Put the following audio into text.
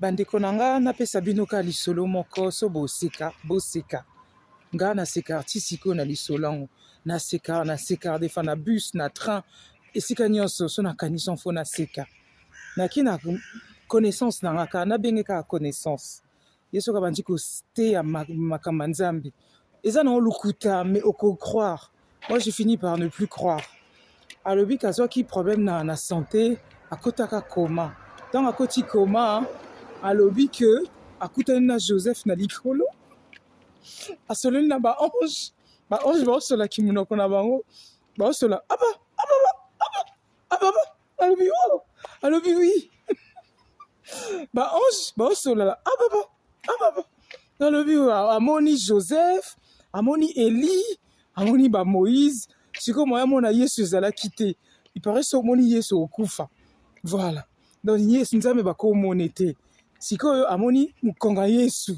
bandeko na nga napesa bino ka lisolo moko so boseka nga naseka artiste sikoyo na lisolo yango naseka defa na bus na train esika nyonso so nakanisi mfo naseka naki na connaissance na nga kaka nabenge kaka connaissance ye soki abandi koteya makambo ya nzambe eza na olukuta mais okocroire. Moi j'ai fini par ne plus croire. Alobi kazwaki problème na santé akotaka coma. Dans akoti coma alobi que akutani na Joseph na likolo asololi na baange baosolaki munoko na bango baosola alobi oui baange baosolala alobi amoni Joseph amoni Eli amoni ba Moïse siko moya mona Yesu ezalaki te il paraît so moni Yesu okufa voilà donc Yesu nzambe bakomona te sikoyo amoni mukonga Yesu